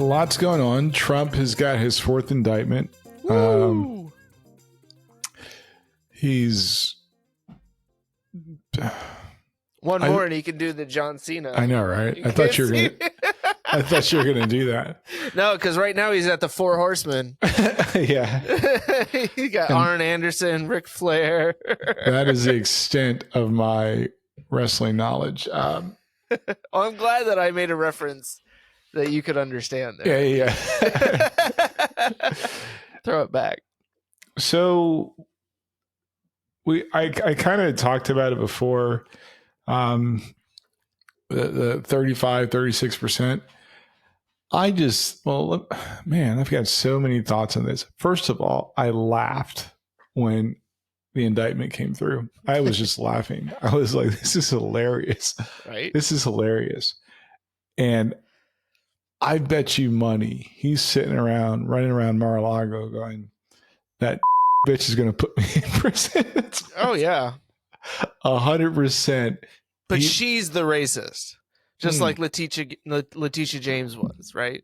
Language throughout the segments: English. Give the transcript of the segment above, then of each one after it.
Lots going on. Trump has got his fourth indictment. He's one more, and he can do the John Cena. I know, right? I thought you were gonna do that. No, because right now he's at the Four Horsemen. Yeah, he got Arn Anderson, Ric Flair. That is the extent of my wrestling knowledge. I'm glad that I made a reference that you could understand there. Yeah. Throw it back. So I kind of talked about it before. The 35, 36%. I've got so many thoughts on this. First of all, I laughed when the indictment came through. I was just laughing. I was like, this is hilarious. Right? This is hilarious. And I bet you money he's sitting around, running around Mar-a-Lago going, that bitch is going to put me in prison. Oh, yeah. 100%. But she's the racist. Just like Letitia James was, right?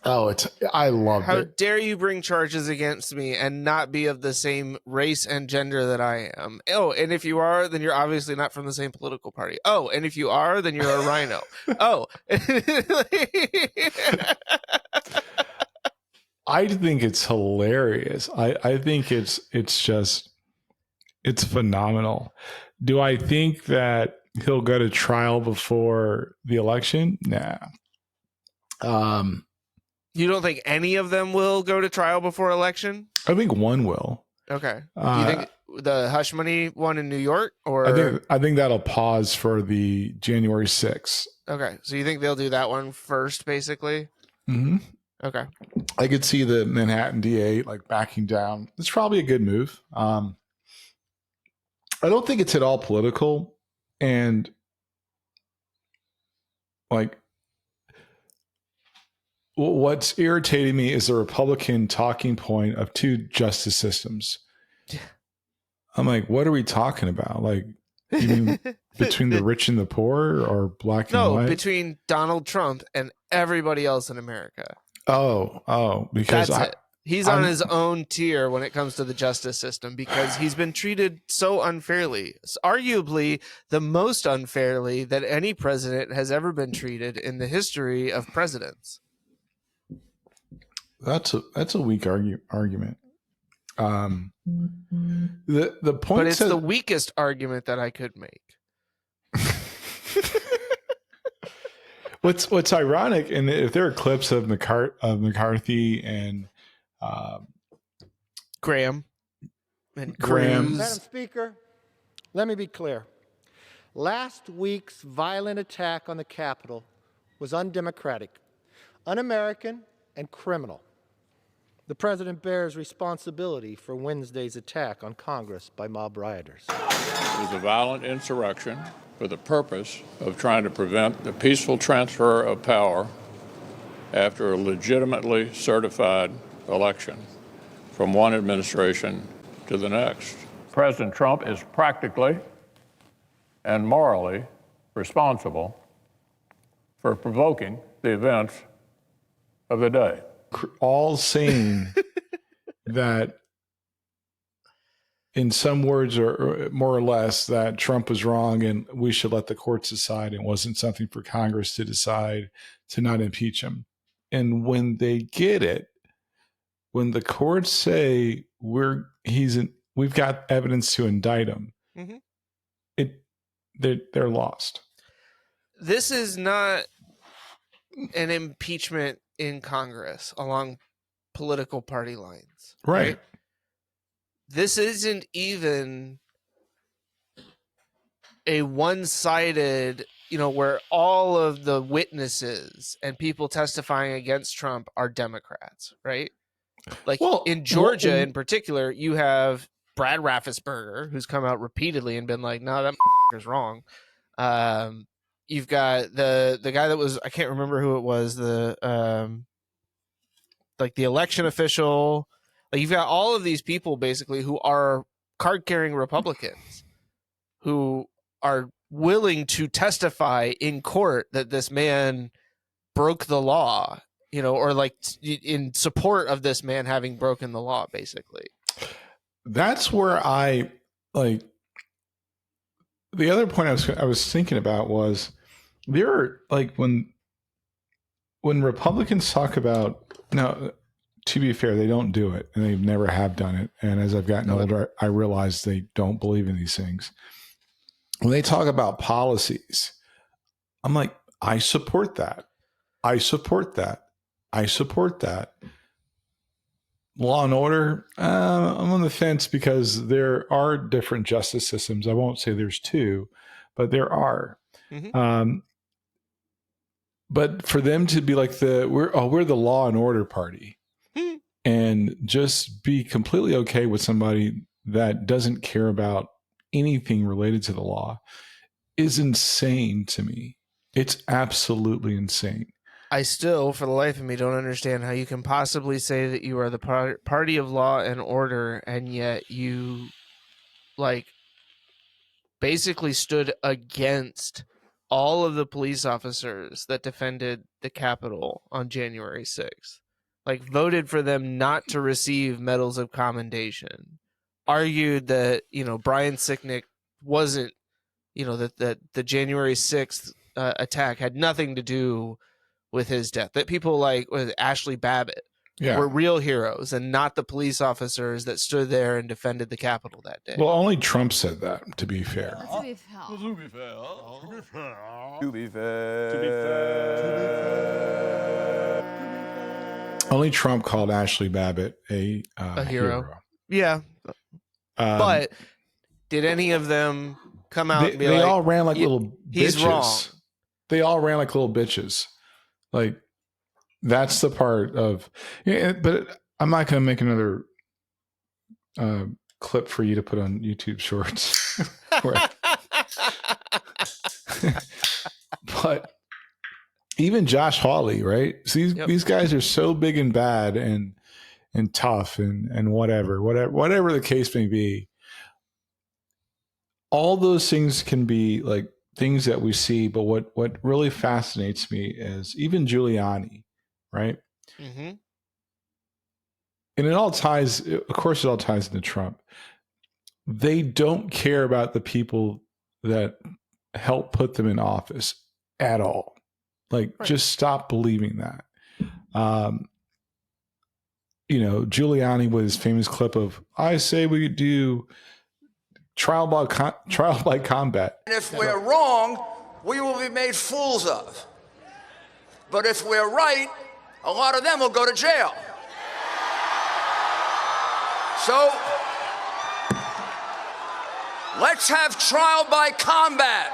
Oh, I loved it. How dare you bring charges against me and not be of the same race and gender that I am? Oh, and if you are, then you're obviously not from the same political party. Oh, and if you are, then you're a rhino. Oh. I think it's hilarious. I think it's phenomenal. Do I think that he'll go to trial before the election? Nah. You don't think any of them will go to trial before election? I think one will. Okay. Do you think the hush money one in New York, or I think that'll pause for the January 6th. Okay. So you think they'll do that one first, basically? Mm-hmm. Okay. I could see the Manhattan DA like backing down. It's probably a good move. I don't think it's at all political, and like what's irritating me is the Republican talking point of two justice systems. I'm like, what are we talking about? Like, you mean between the rich and the poor, or black and white? No, between Donald Trump and everybody else in America. Oh, because that's it. He's on his own tier when it comes to the justice system because he's been treated so unfairly. It's arguably the most unfairly that any president has ever been treated in the history of presidents. That's a weak argument. The point, but it's the weakest argument that I could make. What's ironic, and if there are clips of McCarthy and Graham and Cruz. Madam Speaker, let me be clear. Last week's violent attack on the Capitol was undemocratic, un-American, and criminal. The President bears responsibility for Wednesday's attack on Congress by mob rioters. It was a violent insurrection for the purpose of trying to prevent the peaceful transfer of power after a legitimately certified election from one administration to the next. President Trump is practically and morally responsible for provoking the events of the day. All saying that in some words, or more or less, that Trump was wrong and we should let the courts decide. It wasn't something for Congress to decide to not impeach him. And when they get it, when the courts say we've got evidence to indict him, they're lost. This is not an impeachment in Congress along political party lines. Right. This isn't even a one-sided, where all of the witnesses and people testifying against Trump are Democrats, right? Like in Georgia in particular, you have Brad Raffensperger, who's come out repeatedly and been like, no, that is wrong. You've got the guy that was, I can't remember who it was, the election official. Like, you've got all of these people basically who are card-carrying Republicans who are willing to testify in court that this man broke the law or like in support of this man having broken the law, basically. That's where I like. The other point I was thinking about was there are like when Republicans talk about, now, to be fair, they don't do it and they never have done it. And as I've gotten older, I realize they don't believe in these things. When they talk about policies, I'm like, I support that. I support that. I support that. Law and order, I'm on the fence because there are different justice systems. I won't say there's two, but there are. Mm-hmm. But for them to be like we're the law and order party, and just be completely okay with somebody that doesn't care about anything related to the law is insane to me. It's absolutely insane. I still, for the life of me, don't understand how you can possibly say that you are the party of law and order, and yet you, like, basically stood against all of the police officers that defended the Capitol on January 6th. Like, voted for them not to receive medals of commendation. Argued that, Brian Sicknick wasn't, that the January 6th attack had nothing to do with his death, that people like Ashley Babbitt were real heroes and not the police officers that stood there and defended the Capitol that day. Well, only Trump said that, to be fair. To be fair. Only Trump called Ashley Babbitt a hero. Yeah. But did any of them come out and be they all ran like little bitches. He's wrong. They all ran like little bitches. Like, that's the part of, but I'm not going to make another clip for you to put on YouTube Shorts. But even Josh Hawley, right? So these guys are so big and bad and tough and whatever the case may be. All those things can be like things that we see, but what really fascinates me is even Giuliani, right? Mm-hmm. And it all ties into Trump. They don't care about the people that help put them in office at all. Like, just stop believing that. Giuliani with his famous clip of, I say we do trial by combat. And if we're wrong, we will be made fools of. But if we're right, a lot of them will go to jail. So let's have trial by combat.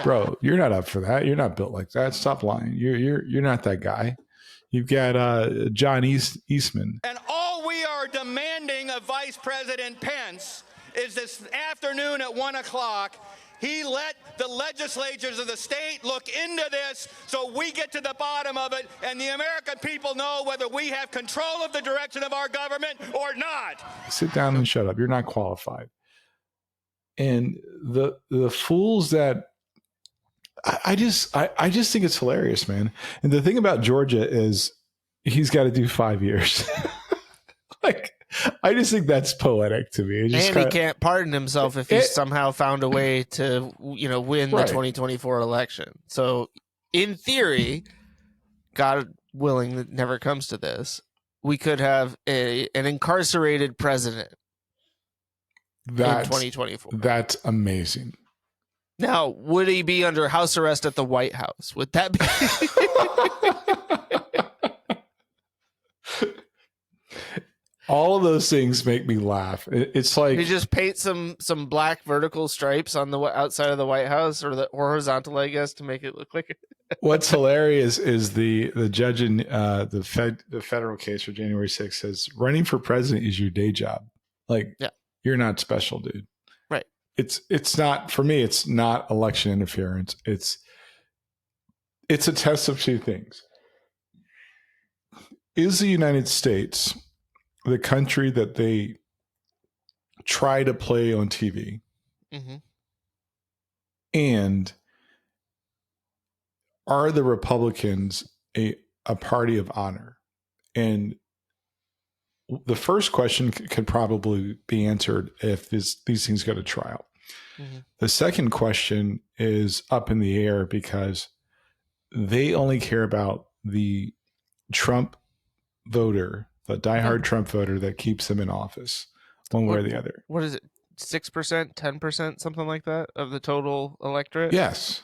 Bro, you're not up for that. You're not built like that. Stop lying. You're not that guy. You've got John Eastman. And all we are demanding of Vice President Pence is this afternoon at 1 o'clock, he let the legislatures of the state look into this so we get to the bottom of it and the American people know whether we have control of the direction of our government or not. Sit down and shut up. You're not qualified. And the fools that I just think it's hilarious, man. And the thing about Georgia is he's got to do 5 years. Like, I just think that's poetic to me. He can't pardon himself if he somehow found a way to, win the 2024 election. So, in theory, God willing, that never comes to this, we could have an incarcerated president in 2024. That's amazing. Now, would he be under house arrest at the White House? Would that be? All of those things make me laugh. It's like you just paint some black vertical stripes on the outside of the White House, or the horizontal, I guess, to make it look like it. What's hilarious is the judge in the federal case for January 6th says running for president is your day job. Like, you're not special, dude. Right. It's not, for me, it's not election interference. It's a test of two things. Is the United States the country that they try to play on TV? Mm-hmm. And are the Republicans a a party of honor. And the first question could probably be answered if these things go to trial. Mm-hmm. The second question is up in the air because they only care about the Trump voter, the diehard Trump voter that keeps them in office, one way or the other. What is it? 6%, 10%, something like that of the total electorate? Yes.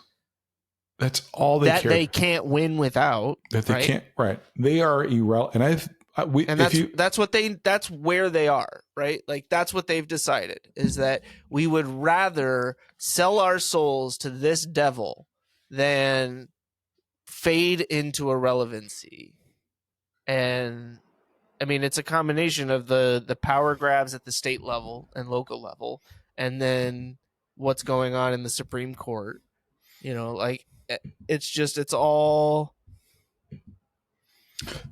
That's all they care. That they can't win without. That they can't. Right. They are irrelevant. And that's where they are, right? Like that's what they've decided is that we would rather sell our souls to this devil than fade into irrelevancy. And I mean, it's a combination of the power grabs at the state level and local level, and then what's going on in the Supreme Court. You know, like it's all.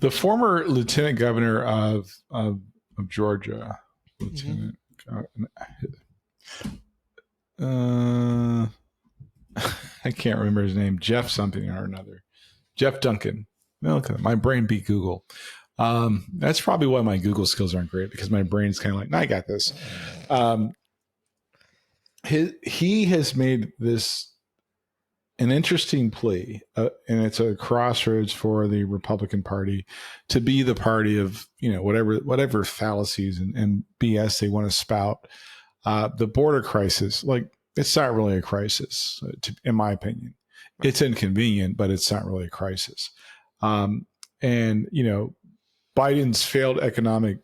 The former lieutenant governor of Georgia, lieutenant, I can't remember his name. Jeff something or another. Jeff Duncan. Okay, my brain beat Google. That's probably why my Google skills aren't great because my brain's kind of like, no, I got this. He has made this an interesting plea, and it's a crossroads for the Republican Party to be the party of, you know, whatever fallacies and BS they want to spout. The border crisis, like, it's not really a crisis, in my opinion. It's inconvenient, but it's not really a crisis. And, you know, Biden's failed economic,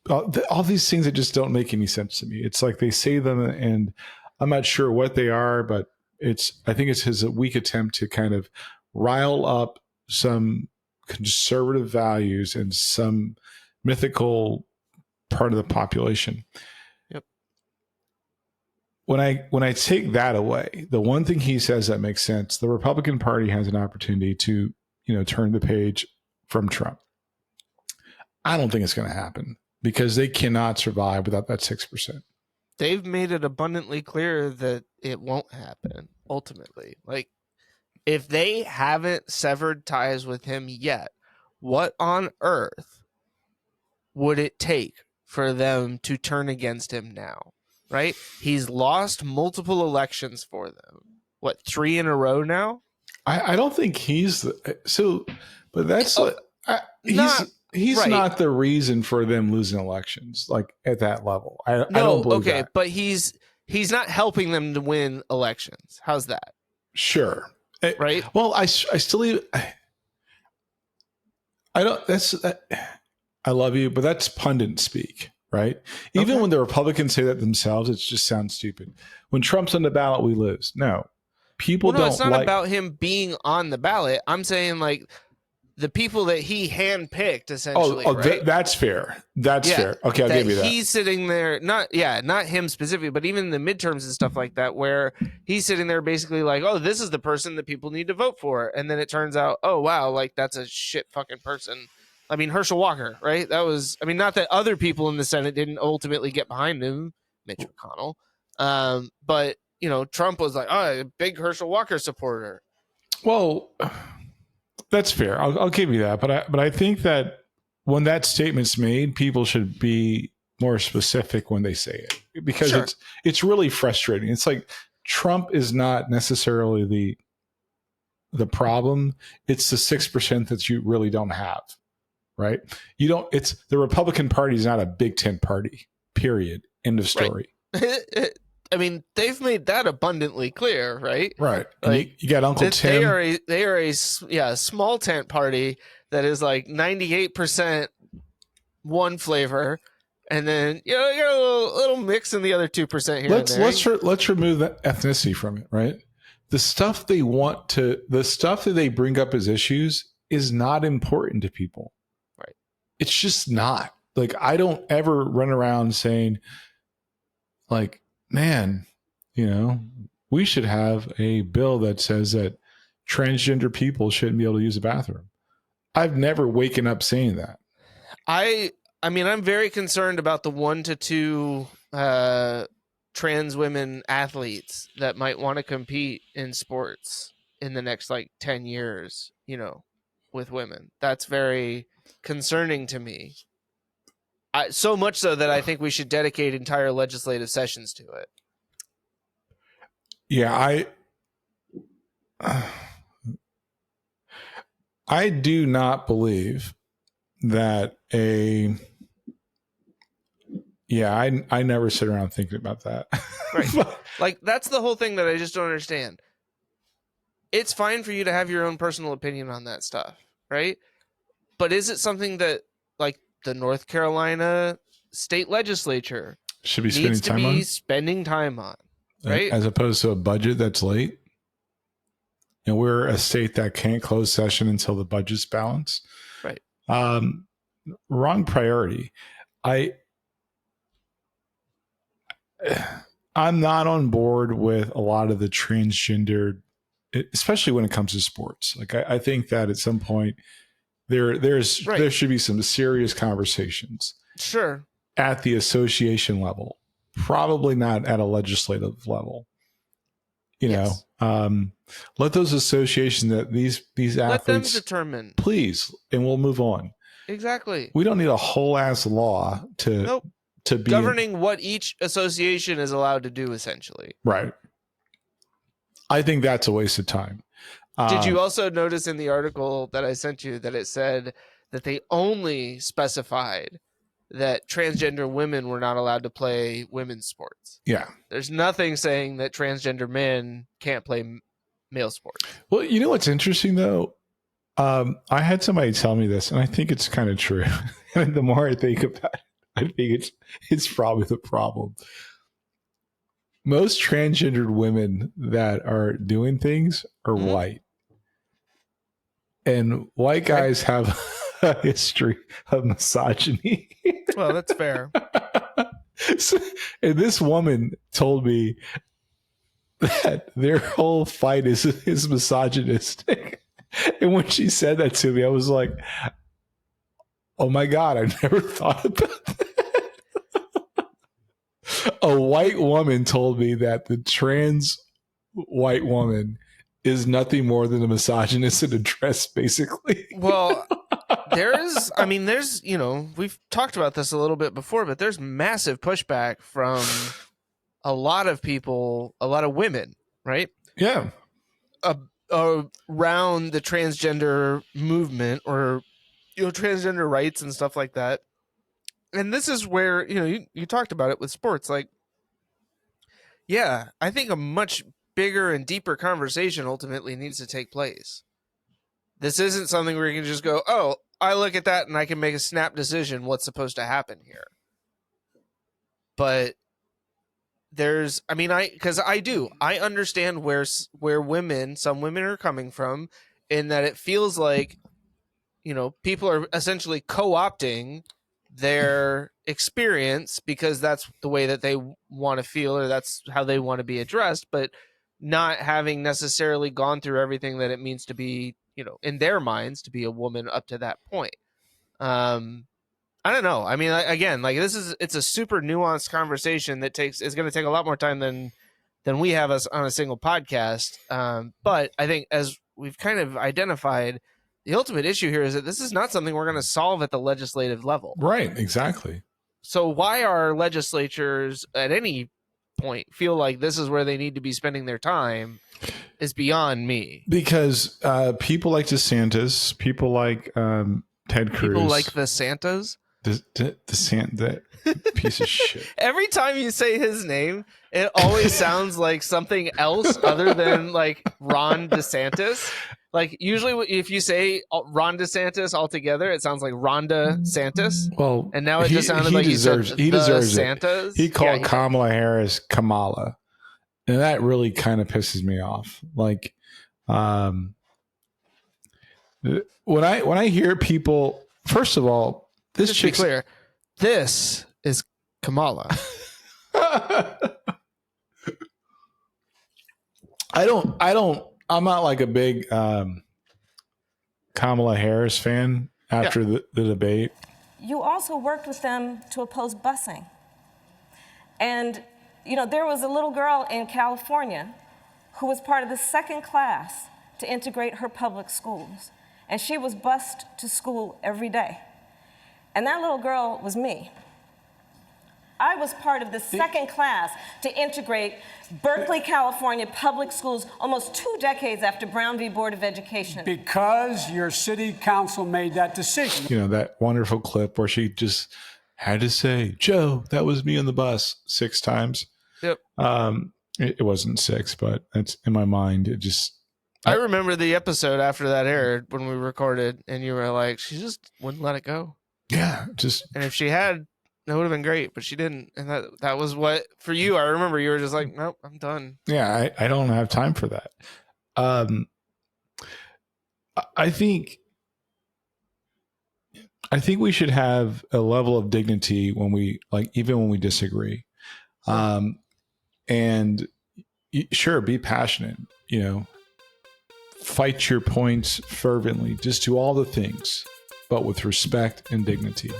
all these things that just don't make any sense to me. It's like they say them and I'm not sure what they are, but I think it's his weak attempt to kind of rile up some conservative values in some mythical part of the population. Yep. When I take that away, the one thing he says that makes sense, the Republican Party has an opportunity to, you know, turn the page from Trump. I don't think it's going to happen because they cannot survive without that 6%. They've made it abundantly clear that it won't happen ultimately. Like, if they haven't severed ties with him yet, what on earth would it take for them to turn against him now? Right? He's lost multiple elections for them. What, 3 in a row now? I don't think he's but that's he's right. Not the reason for them losing elections, like at that level. I don't believe that. But he's not helping them to win elections. How's that? Sure. Right. Well, I still I don't. I love you, but that's pundit speak, right? Even when the Republicans say that themselves, it just sounds stupid. When Trump's on the ballot, we lose. No, people don't. It's not about him being on the ballot. I'm saying like the people that he handpicked, essentially. Right? That's fair. That's fair. Okay, I'll give you that. He's sitting there, not him specifically, but even the midterms and stuff like that, where he's sitting there basically like, oh, this is the person that people need to vote for. And then it turns out, oh, wow, like that's a shit fucking person. I mean, Herschel Walker, right? That was, I mean, not that other people in the Senate didn't ultimately get behind him, Mitch McConnell. But, you know, Trump was like, oh, a big Herschel Walker supporter. Well, that's fair. I'll give you that. But I think that when that statement's made, people should be more specific when they say it, because it's really frustrating. It's like Trump is not necessarily the problem. It's the 6% that you really don't have, right? You don't. It's the Republican Party is not a Big Tent party. Period. End of story. Right. I mean, they've made that abundantly clear, right? Right. Like, you got Uncle Tim. They are a small tent party that is like 98% one flavor, and then you got a little mix in the other 2% here. Let's remove that ethnicity from it, right? The stuff that they bring up as issues is not important to people. Right. It's just not. Like, I don't ever run around saying, like, man, you know, we should have a bill that says that transgender people shouldn't be able to use a bathroom. I've never waken up saying that. I mean, I'm very concerned about the 1 to 2 trans women athletes that might want to compete in sports in the next like 10 years, you know. with women. That's very concerning to me. So much so that I think we should dedicate entire legislative sessions to it. Yeah, I do not believe that I never sit around thinking about that. Right. Like, that's the whole thing that I just don't understand. It's fine for you to have your own personal opinion on that stuff, right? But is it something that, like, the North Carolina state legislature should be spending time on, right? As opposed to a budget that's late? And we're a state that can't close session until the budget's balanced. Right. Wrong priority. I'm not on board with a lot of the transgendered, especially when it comes to sports. Like, I think that at some point there should be some serious conversations. Sure. At the association level, probably not at a legislative level. Yes. Let those associations, that these athletes, let them determine, please, and we'll move on. Exactly. We don't need a whole ass law to be governing what each association is allowed to do, essentially. Right. I think that's a waste of time. Did you also notice in the article that I sent you that it said that they only specified that transgender women were not allowed to play women's sports? Yeah. There's nothing saying that transgender men can't play male sports. Well, you know what's interesting, though? I had somebody tell me this, and I think it's kind of true. And the more I think about it, I think it's probably the problem. Most transgendered women that are doing things are white. And white guys have a history of misogyny. Well, that's fair. And this woman told me that their whole fight is misogynistic. And when she said that to me, I was like, oh my God, I never thought about that. A white woman told me that the trans white woman is nothing more than a misogynist in a dress, basically. Well, there's, we've talked about this a little bit before, but there's massive pushback from a lot of people, a lot of women, right? Yeah. Around the transgender movement, or, transgender rights and stuff like that. And this is where, you talked about it with sports. Like, yeah, I think a much bigger and deeper conversation ultimately needs to take place. This isn't something where you can just go, oh, I look at that and I can make a snap decision what's supposed to happen here. But I understand where some women are coming from, in that it feels like, people are essentially co-opting their experience because that's the way that they want to feel, or that's how they want to be addressed, but not having necessarily gone through everything that it means to be, in their minds, to be a woman up to that point. I don't know. I mean, again, like, it's a super nuanced conversation that is going to take a lot more time than we have us on a single podcast. But I think, as we've kind of identified, the ultimate issue here is that this is not something we're going to solve at the legislative level. Right, exactly. So why our legislatures at any point feel like this is where they need to be spending their time is beyond me. Because people like DeSantis, people like Ted Cruz. People like the Santas? That piece of shit. Every time you say his name, it always sounds like something else other than, like, Ron DeSantis. Like, usually if you say Ron DeSantis altogether, it sounds like Rhonda Santis. Well, and now it just sounded like he deserves Santas. He called Kamala Harris Kamala, and that really kind of pisses me off. Like, when I hear people, first of all, this chick's clear. This is Kamala. I'm not like a big Kamala Harris fan after the debate. You also worked with them to oppose busing. And, there was a little girl in California who was part of the second class to integrate her public schools. and she was bused to school every day. And that little girl was me. I was part of the second class to integrate Berkeley, California public schools almost 2 decades after Brown v. Board of Education. Because your city council made that decision. You know, that wonderful clip where she just had to say, Joe, that was me on the bus 6 times. Yep. It wasn't 6, but it's in my mind. It just. I remember the episode after that aired when we recorded, and you were like, she just wouldn't let it go. Yeah. Just. And if she had, that would have been great, but she didn't. And that was what, for you, I remember you were just like, nope, I'm done. Yeah, I don't have time for that. I think we should have a level of dignity when we, like, even when we disagree. And sure, be passionate, you know, fight your points fervently, just do all the things, but with respect and dignity.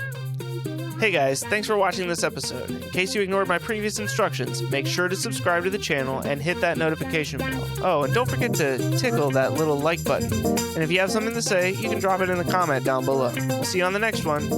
Hey guys, thanks for watching this episode. In case you ignored my previous instructions, make sure to subscribe to the channel and hit that notification bell. Oh, and don't forget to tickle that little like button. And if you have something to say, you can drop it in the comment down below. We'll see you on the next one.